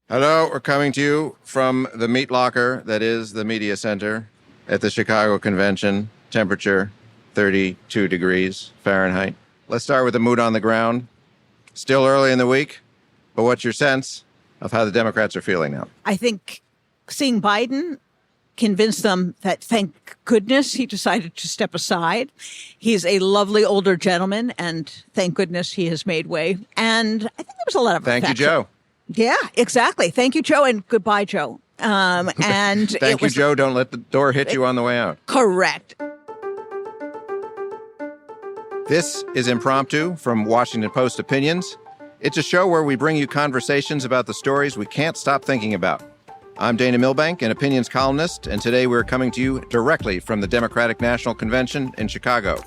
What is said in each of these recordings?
Hello, we're coming to you from the meat locker that is the media center at the Chicago Convention. Temperature 32 degrees Fahrenheit. Let's start with the mood on the ground. Still early in the week, but what's your sense of how the Democrats are feeling now? I think seeing Biden convinced them that, thank goodness, he decided to step aside. He's a lovely older gentleman, and thank goodness he has made way. And I think there was a lot of Thank you, affection. Joe. Yeah, exactly. Thank you, Joe, and goodbye, Joe. And Thank you, Joe. Don't let the door hit you on the way out. Correct. This is Impromptu from Washington Post Opinions. It's a show where we bring you conversations about the stories we can't stop thinking about. I'm Dana Milbank, an opinions columnist, and today we're coming to you directly from the Democratic National Convention in Chicago.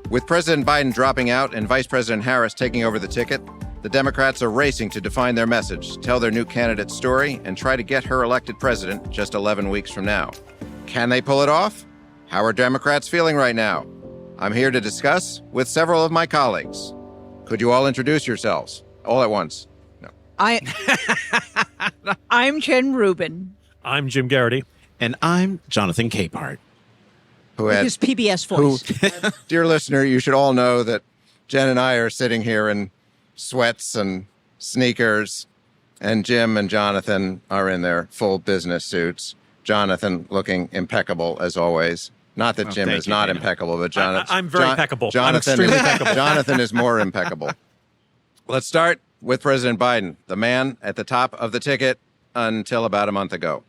With President Biden dropping out and Vice President Harris taking over the ticket, the Democrats are racing to define their message, tell their new candidate's story, and try to get her elected president just 11 weeks from now. Can they pull it off? How are Democrats feeling right now? I'm here to discuss with several of my colleagues. Could you all introduce yourselves all at once? No. I'm Jen Rubin. I'm Jim Geraghty. And I'm Jonathan Capehart. His PBS voice. Dear listener, you should all know that Jen and I are sitting here in sweats and sneakers, and Jim and Jonathan are in their full business suits. Jonathan looking impeccable as always. Not that Jim is not impeccable, but Jonathan. I'm very impeccable. Jonathan, I'm extremely impeccable. Jonathan is more impeccable. Let's start with President Biden, the man at the top of the ticket until about a month ago.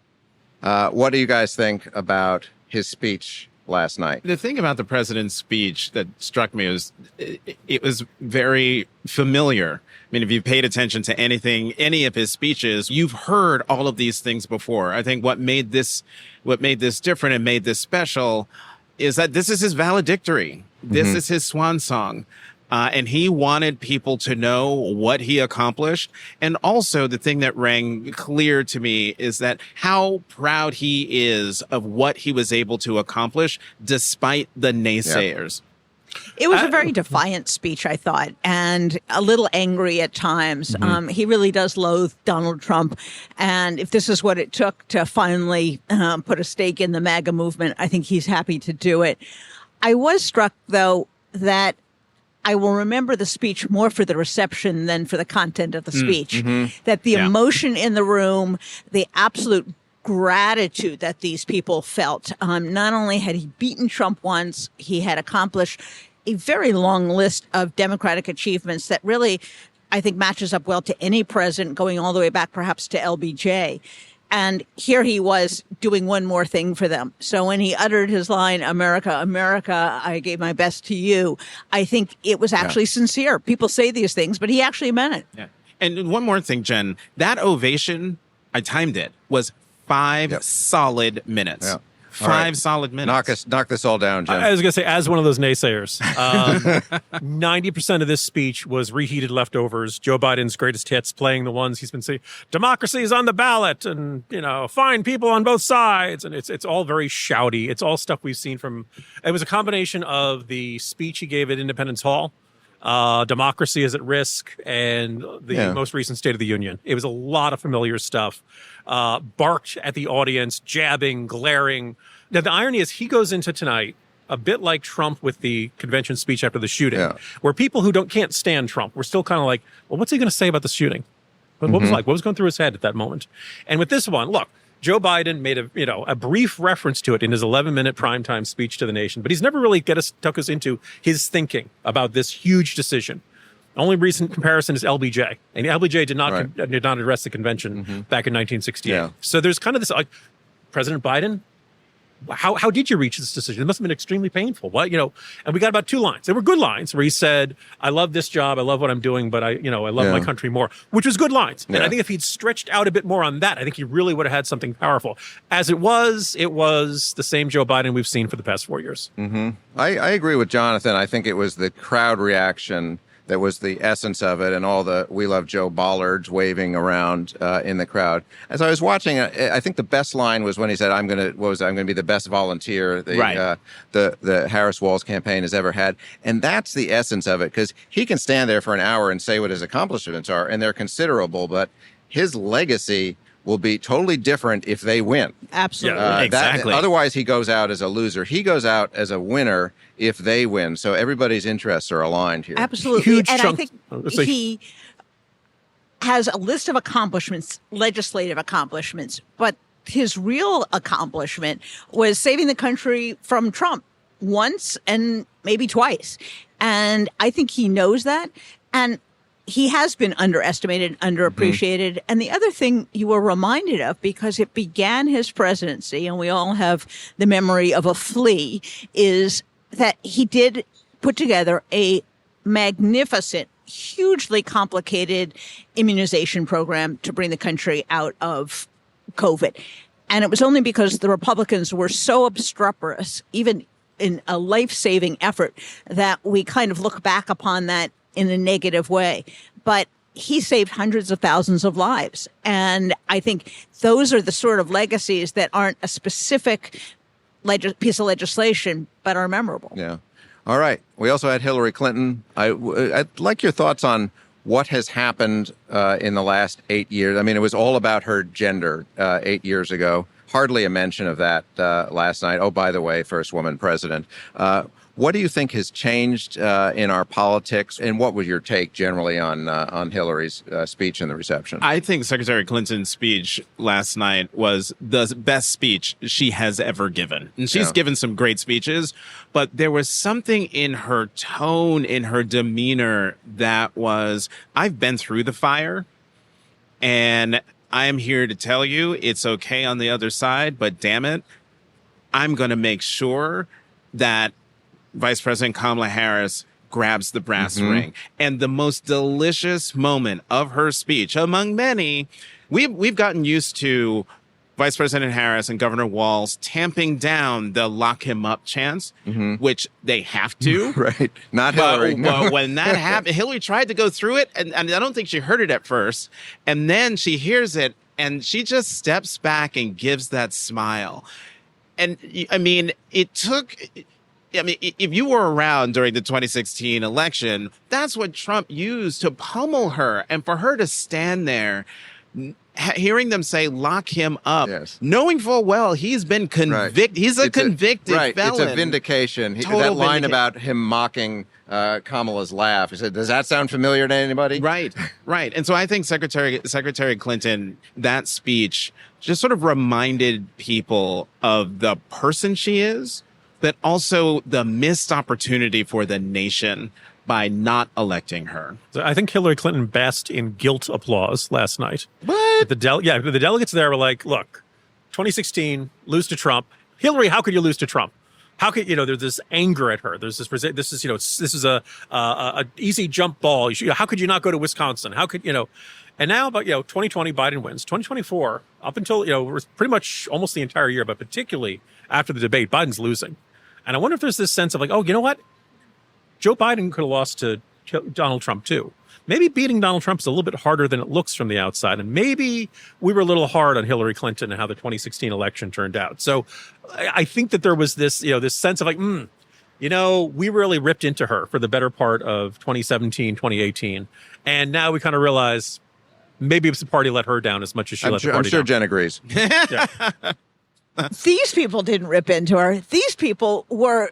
What do you guys think about his speech last night? The thing about the president's speech that struck me was it was very familiar. I mean, if you paid attention to any of his speeches, you've heard all of these things before. I think what made this different and made this special is that this is his valedictory. This is his swan song. And he wanted people to know what he accomplished. And also the thing that rang clear to me is that how proud he is of what he was able to accomplish despite the naysayers. It was a very defiant speech, I thought, and a little angry at times. He really does loathe Donald Trump. And if this is what it took to finally put a stake in the MAGA movement, I think he's happy to do it. I was struck, though, that I will remember the speech more for the reception than for the content of the speech. That the emotion in the room, the absolute gratitude that these people felt. Not only had he beaten Trump once, he had accomplished a very long list of Democratic achievements that really, I think, matches up well to any president, going all the way back perhaps to LBJ. And here he was doing one more thing for them. So when he uttered his line, America, America, I gave my best to you, I think it was actually sincere. People say these things, but he actually meant it. Yeah. And one more thing, Jen, that ovation, I timed it, was 5 solid minutes. Yeah. 5 solid minutes. Knock this all down, Jim. I was going to say, as one of those naysayers, 90% of this speech was reheated leftovers. Joe Biden's greatest hits, playing the ones he's been saying, democracy is on the ballot, and, find people on both sides. And it's all very shouty. It's all stuff we've seen from, it was a combination of the speech he gave at Independence Hall, democracy is at risk, and the most recent State of the Union. It was a lot of familiar stuff. Barked at the audience, jabbing, glaring. Now, the irony is he goes into tonight a bit like Trump with the convention speech after the shooting, where people who can't stand Trump were still kind of like, well, what's he going to say about the shooting? What was going through his head at that moment? And with this one, look, Joe Biden made a brief reference to it in his 11-minute primetime speech to the nation, but he's never really took us into his thinking about this huge decision. The only recent comparison is LBJ, and LBJ did not address the convention back in 1968. Yeah. So there's kind of this, President Biden, how did you reach this decision? It must have been extremely painful. And we got about 2 lines. They were good lines where he said, I love this job. I love what I'm doing, but I love my country more, which was good lines. And I think if he'd stretched out a bit more on that, I think he really would have had something powerful. As it was the same Joe Biden we've seen for the past 4 years. I agree with Jonathan. I think it was the crowd reaction that was the essence of it, and all the "We Love Joe" bollards waving around in the crowd. As I was watching, I think the best line was when he said, "I'm going to be the best volunteer the Harris Walz campaign has ever had," and that's the essence of it, because he can stand there for an hour and say what his accomplishments are, and they're considerable, but his legacy will be totally different if they win. Absolutely. Exactly. Otherwise, he goes out as a loser. He goes out as a winner if they win. So everybody's interests are aligned here. Absolutely. Huge and chunk- I think he has a list of accomplishments, legislative accomplishments, but his real accomplishment was saving the country from Trump once and maybe twice. And I think he knows that. And he has been underestimated, underappreciated. And the other thing you were reminded of, because it began his presidency, and we all have the memory of a flea, is that he did put together a magnificent, hugely complicated immunization program to bring the country out of COVID. And it was only because the Republicans were so obstreperous, even in a life-saving effort, that we kind of look back upon that in a negative way. But he saved hundreds of thousands of lives. And I think those are the sort of legacies that aren't a specific piece of legislation, but are memorable. Yeah. All right. We also had Hillary Clinton. I'd like your thoughts on what has happened in the last 8 years. I mean, it was all about her gender 8 years ago. Hardly a mention of that last night. Oh, by the way, first woman president. What do you think has changed in our politics, and what was your take generally on Hillary's speech and the reception? I think Secretary Clinton's speech last night was the best speech she has ever given. And she's given some great speeches, but there was something in her tone, in her demeanor that was, I've been through the fire, and I am here to tell you it's okay on the other side, but damn it, I'm going to make sure that Vice President Kamala Harris grabs the brass ring. And the most delicious moment of her speech, among many, we've gotten used to Vice President Harris and Governor Walz tamping down the lock him up chants, which they have to. Right. Not Hillary. But when that happened, Hillary tried to go through it, and I don't think she heard it at first. And then she hears it, and she just steps back and gives that smile. And I mean, if you were around during the 2016 election, that's what Trump used to pummel her. And for her to stand there, hearing them say, lock him up, knowing full well he's been convicted. He's a convicted felon. It's a vindication. That line about him mocking Kamala's laugh. He said, does that sound familiar to anybody? Right. And so I think Secretary Clinton, that speech just sort of reminded people of the person she is, but also the missed opportunity for the nation by not electing her. So I think Hillary Clinton basked in guilt applause last night. What? The delegates there were like, look, 2016, lose to Trump. Hillary, how could you lose to Trump? How could, there's this anger at her. There's this is a easy jump ball. How could you not go to Wisconsin? How could, and now, but 2020, Biden wins. 2024, up until, pretty much almost the entire year, but particularly after the debate, Biden's losing. And I wonder if there's this sense of like, oh, you know what? Joe Biden could have lost to Donald Trump too. Maybe beating Donald Trump is a little bit harder than it looks from the outside. And maybe we were a little hard on Hillary Clinton and how the 2016 election turned out. So I think that there was this, this sense of like, we really ripped into her for the better part of 2017, 2018. And now we kind of realize maybe it's the party let her down as much as she let the party down. I'm sure Jen agrees. Yeah. These people didn't rip into her. These people were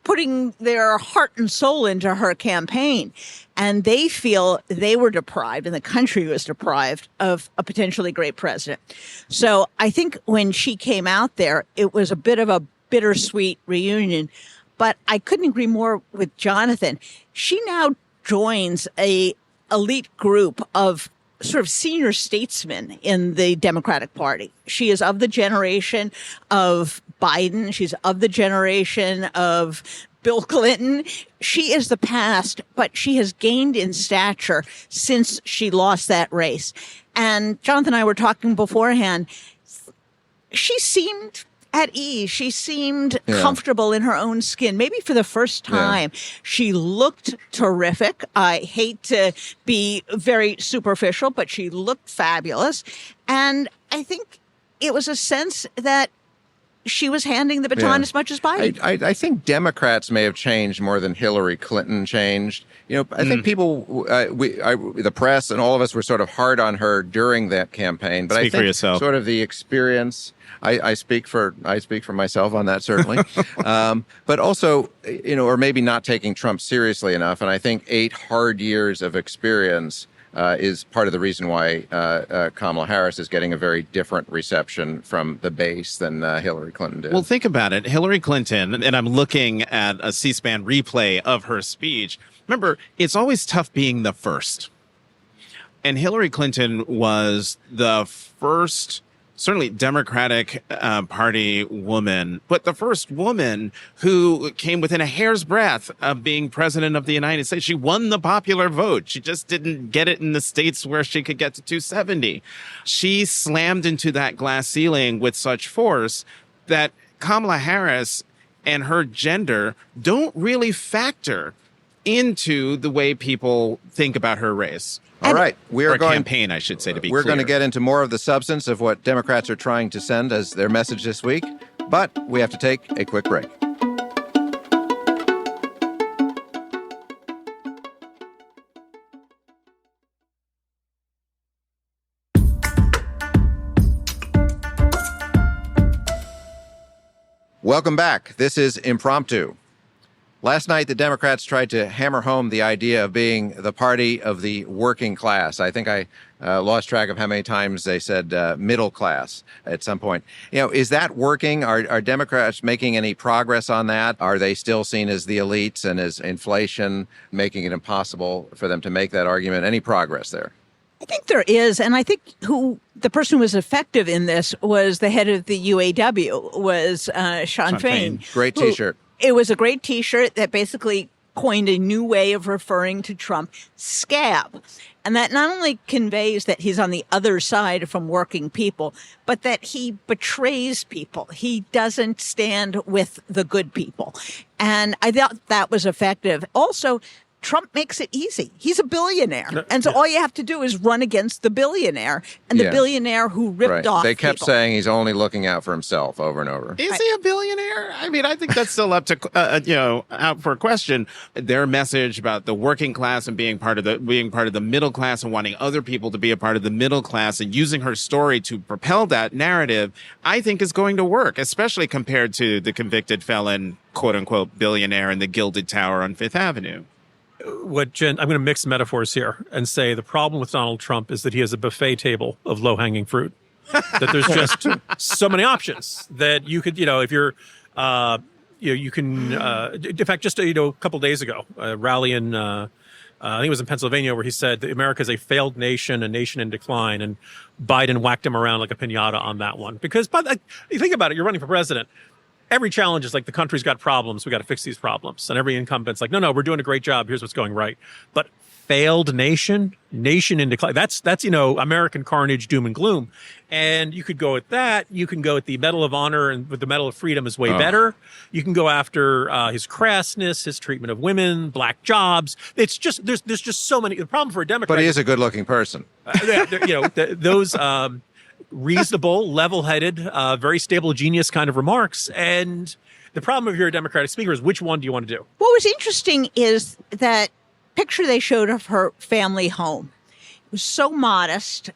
putting their heart and soul into her campaign. And they feel they were deprived, and the country was deprived of a potentially great president. So I think when she came out there, it was a bit of a bittersweet reunion. But I couldn't agree more with Jonathan. She now joins a elite group of sort of senior statesmen in the Democratic Party. She is of the generation of Biden. She's of the generation of Bill Clinton. She is the past, but she has gained in stature since she lost that race. And Jonathan and I were talking beforehand. She seemed at ease. She seemed comfortable in her own skin. Maybe for the first time, she looked terrific. I hate to be very superficial, but she looked fabulous. And I think it was a sense that she was handing the baton as much as Biden. I think Democrats may have changed more than Hillary Clinton changed. I think people, the press and all of us were sort of hard on her during that campaign. But Speak I think for yourself. Sort of the experience. I speak for myself on that, certainly. But also, or maybe not taking Trump seriously enough. And I think 8 hard years of experience is part of the reason why Kamala Harris is getting a very different reception from the base than Hillary Clinton did. Well, think about it. Hillary Clinton, and I'm looking at a C-SPAN replay of her speech. Remember, it's always tough being the first. And Hillary Clinton was the first, certainly Democratic Party woman, but the first woman who came within a hair's breadth of being president of the United States. She won the popular vote. She just didn't get it in the states where she could get to 270. She slammed into that glass ceiling with such force that Kamala Harris and her gender don't really factor into the way people think about her race. All right, campaign, I should say, to be We're clear. going to get into more of the substance of what Democrats are trying to send as their message this week, but we have to take a quick break. Welcome back. This is Impromptu. Last night, the Democrats tried to hammer home the idea of being the party of the working class. I think I lost track of how many times they said middle class at some point. Is that working? Are Democrats making any progress on that? Are they still seen as the elites and as inflation making it impossible for them to make that argument? Any progress there? I think there is, and I think the person who was effective in this was the head of the UAW, was Sean Fain. Great T-shirt. It was a great T-shirt that basically coined a new way of referring to Trump, scab. And that not only conveys that he's on the other side from working people, but that he betrays people. He doesn't stand with the good people. And I thought that was effective. Also, Trump makes it easy. He's a billionaire. And so all you have to do is run against the billionaire and the billionaire who ripped off They kept people. saying he's only looking out for himself over and over. Is he a billionaire? I mean, I think that's still up to, out for a question. Their message about the working class and being part of the middle class and wanting other people to be a part of the middle class and using her story to propel that narrative, I think is going to work, especially compared to the convicted felon, quote unquote, billionaire in the Gilded Tower on Fifth Avenue. I'm going to mix metaphors here and say the problem with Donald Trump is that he has a buffet table of low-hanging fruit. That there's just so many options that you could, if you're, you can. In fact, just a couple days ago, a rally in, I think it was in Pennsylvania, where he said that America is a failed nation, a nation in decline, and Biden whacked him around like a piñata on that one. Because, you think about it, you're running for president. Every challenge is like the country's got problems. We got to fix these problems. And every incumbent's like, no, we're doing a great job. Here's what's going right. But failed nation in decline. That's American carnage, doom and gloom. And you could go at that. You can go at the Medal of Honor, and with the Medal of Freedom is way better. You can go after his crassness, his treatment of women, black jobs. It's just there's just so many. The problem for a Democrat, but he is a good-looking person. Those. Reasonable, level-headed, very stable genius kind of remarks. And the problem if you're a Democratic speaker is which one do you want to do? What was interesting is that picture they showed of her family home. It was so modest,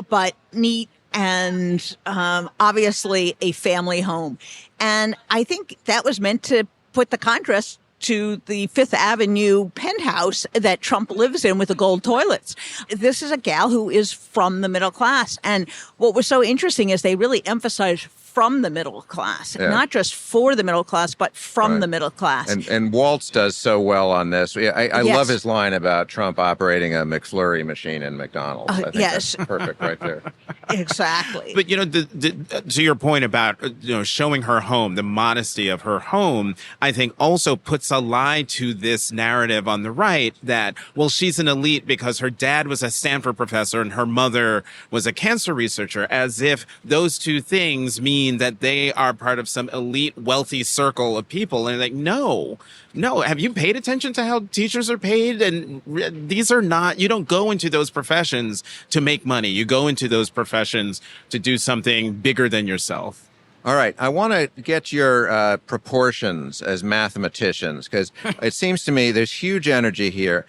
but neat and obviously a family home. And I think that was meant to put the contrast to the Fifth Avenue penthouse that Trump lives in with the gold toilets. This is a gal who is from the middle class. And what was so interesting is they really emphasized from the middle class, not just for the middle class, but from the middle class. And Waltz does so well on this. I love his line about Trump operating a McFlurry machine in McDonald's. I think that's perfect right there. Exactly. But, to your point about, showing her home, the modesty of her home, I think also puts a lie to this narrative on the right that, well, she's an elite because her dad was a Stanford professor and her mother was a cancer researcher, as if those two things mean that they are part of some elite, wealthy circle of people. And like, no. Have you paid attention to how teachers are paid? And these are not, you don't go into those professions to make money. You go into those professions to do something bigger than yourself. All right. I want to get your proportions as mathematicians, because it seems to me there's huge energy here.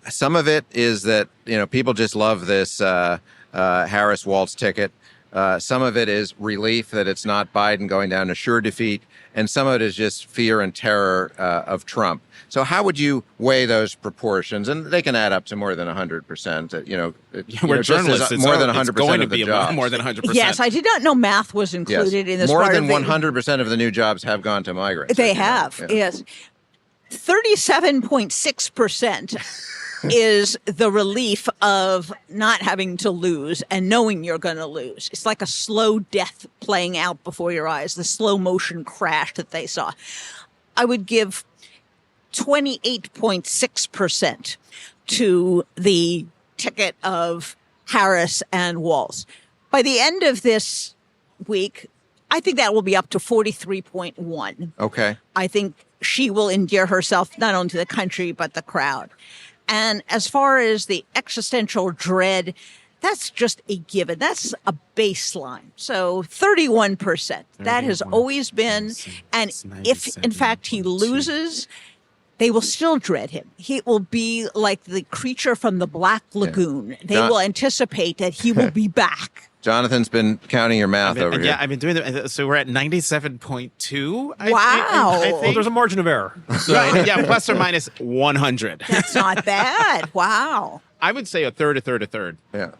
Some of it is that, people just love this Harris-Walz ticket. Some of it is relief that it's not Biden going down to sure defeat. And some of it is just fear and terror of Trump. So how would you weigh those proportions? And they can add up to more than 100%. We're journalists. More than 100% it's going to of the be jobs. More than 100%. Yes, I did not know math was included in this. More part than of the, 100% of the new jobs have gone to migrants. They have, yes. 37.6% is the relief of not having to lose and knowing you're going to lose. It's like a slow death playing out before your eyes, the slow motion crash that they saw. I would give 28.6% to the ticket of Harris and Walz. By the end of this week, I think that will be up to 43.1. Okay. I think she will endear herself not only to the country, but the crowd. And as far as the existential dread, that's just a given. That's a baseline. So 31%. That has always been. And if, in fact, he loses, they will still dread him. He will be like the creature from the Black Lagoon. They will anticipate that he will be back. Jonathan's been counting your math over here. Yeah, I've been doing that. So we're at 97.2. Wow. I think. Well, there's a margin of error. So. Yeah, plus or minus 100. That's not bad. Wow. I would say a third. Yeah.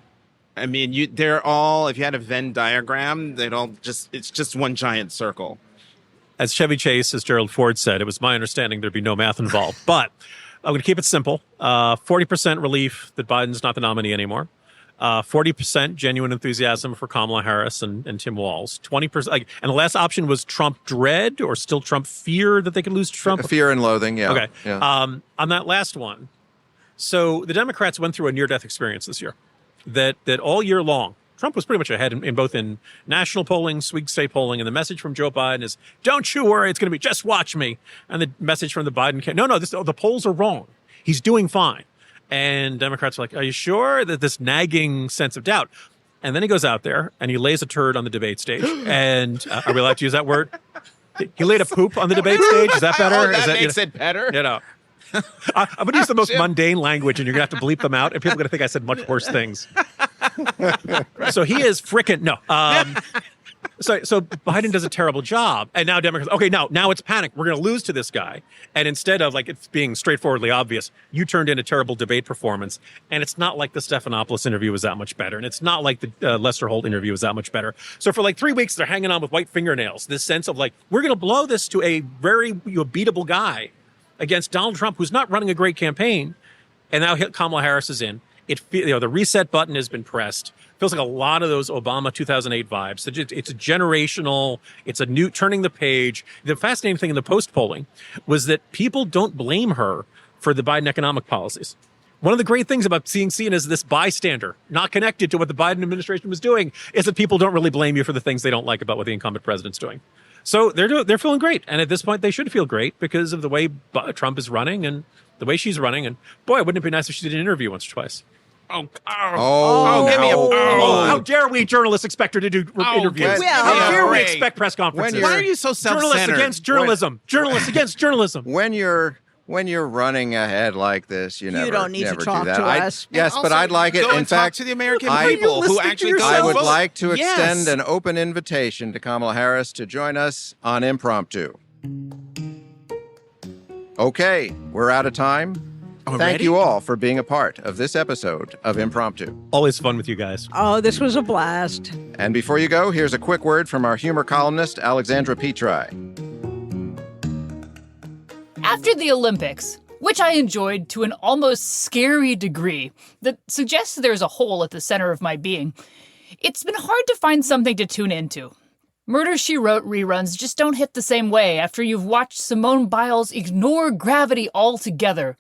I mean, they're all, if you had a Venn diagram, it's just one giant circle. As Chevy Chase, as Gerald Ford said, it was my understanding there'd be no math involved. But I'm going to keep it simple. 40% relief that Biden's not the nominee anymore. 40% genuine enthusiasm for Kamala Harris and Tim Walz. 20%, and the last option was Trump dread, or still Trump fear that they could lose to Trump. Fear and loathing, yeah. Okay. Yeah. On that last one, so the Democrats went through a near-death experience this year. That all year long, Trump was pretty much ahead in both in national polling, swing state polling, and the message from Joe Biden is, "Don't you worry, it's going to be just watch me." And the message from the Biden the polls are wrong. He's doing fine. And Democrats are like, "Are you sure?" That this nagging sense of doubt. And then he goes out there and he lays a turd on the debate stage. And are we allowed to use that word? He laid a poop on the debate stage. Is that better? That makes it better. I'm going to use the most mundane language, and you're going to have to bleep them out, and people are going to think I said much worse things. So he is frickin' no. So Biden does a terrible job, and now Democrats. Okay, now it's panic. We're going to lose to this guy, and instead of like it's being straightforwardly obvious, you turned in a terrible debate performance, and it's not like the Stephanopoulos interview was that much better, and it's not like the Lester Holt interview was that much better. So for like 3 weeks, they're hanging on with white fingernails. This sense of like we're going to blow this to a very beatable guy against Donald Trump, who's not running a great campaign, and now Kamala Harris is in. The reset button has been pressed. Feels like a lot of those Obama 2008 vibes. It's a generational. It's a new turning the page. The fascinating thing in the post polling was that people don't blame her for the Biden economic policies. One of the great things about being seen as this bystander, not connected to what the Biden administration was doing, is that people don't really blame you for the things they don't like about what the incumbent president's doing. So they're feeling great. And at this point, they should feel great because of the way Trump is running and the way she's running. And boy, wouldn't it be nice if she did an interview once or twice? Give me How dare we journalists expect her to do interviews? How dare we expect press conferences? Why are you so self-centered? Journalists against journalism. Journalists against journalism. When you're running ahead like this, you don't need to talk to us. Yes, but I'd like it. In fact, talk to the American people who actually. I would like to extend an open invitation to Kamala Harris to join us on Impromptu. Okay, we're out of time. Thank you all for being a part of this episode of Impromptu. Always fun with you guys. Oh, this was a blast. And before you go, here's a quick word from our humor columnist, Alexandra Petri. After the Olympics, which I enjoyed to an almost scary degree that suggests there's a hole at the center of my being, it's been hard to find something to tune into. Murder, She Wrote reruns just don't hit the same way after you've watched Simone Biles ignore gravity altogether.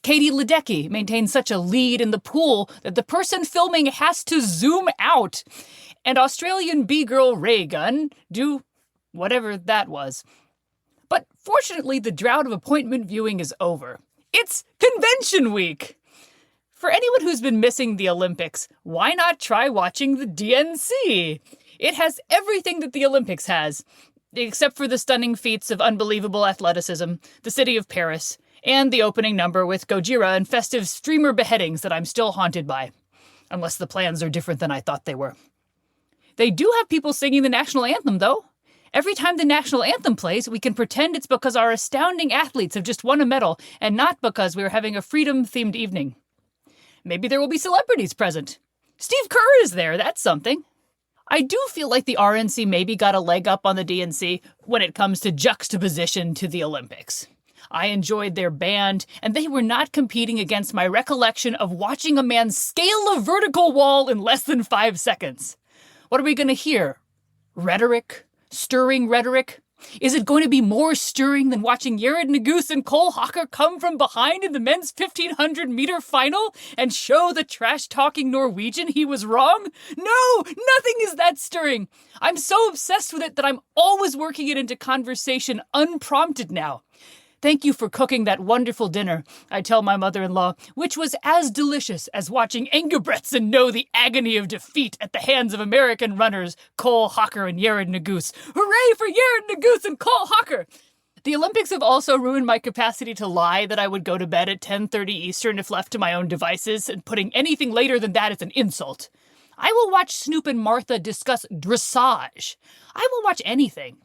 Katie Ledecky maintains such a lead in the pool that the person filming has to zoom out. And Australian B-girl Ray Gun do whatever that was. But fortunately, the drought of appointment viewing is over. It's Convention Week! For anyone who's been missing the Olympics, why not try watching the DNC? It has everything that the Olympics has, except for the stunning feats of unbelievable athleticism, the city of Paris, and the opening number with Gojira and festive streamer beheadings that I'm still haunted by. Unless the plans are different than I thought they were. They do have people singing the national anthem, though. Every time the national anthem plays, we can pretend it's because our astounding athletes have just won a medal and not because we are having a freedom-themed evening. Maybe there will be celebrities present. Steve Kerr is there, that's something. I do feel like the RNC maybe got a leg up on the DNC when it comes to juxtaposition to the Olympics. I enjoyed their band, and they were not competing against my recollection of watching a man scale a vertical wall in less than 5 seconds. What are we going to hear? Rhetoric? Stirring rhetoric? Is it going to be more stirring than watching Jared Naguse and Cole Hocker come from behind in the men's 1,500-meter final and show the trash-talking Norwegian he was wrong? No, nothing is that stirring. I'm so obsessed with it that I'm always working it into conversation unprompted now. Thank you for cooking that wonderful dinner, I tell my mother-in-law, which was as delicious as watching Ingebretsen know the agony of defeat at the hands of American runners Cole Hocker and Jared Naguse. Hooray for Jared Naguse and Cole Hocker! The Olympics have also ruined my capacity to lie that I would go to bed at 10:30 Eastern if left to my own devices, and putting anything later than that is an insult. I will watch Snoop and Martha discuss dressage. I will watch anything.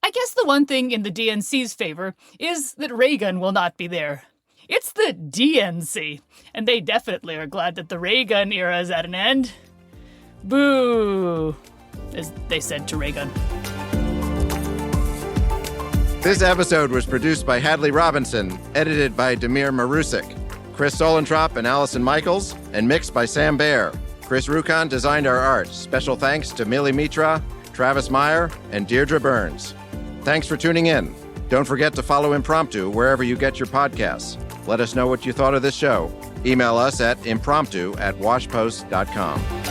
I guess the one thing in the DNC's favor is that Reagan will not be there. It's the DNC, and they definitely are glad that the Reagan era is at an end. Boo, as they said to Reagan. This episode was produced by Hadley Robinson, edited by Demir Marusik, Chris Solentrop and Allison Michaels, and mixed by Sam Baer. Chris Rukan designed our art. Special thanks to Millie Mitra, Travis Meyer, and Deirdre Burns. Thanks for tuning in. Don't forget to follow Impromptu wherever you get your podcasts. Let us know what you thought of this show. Email us at impromptu@washpost.com.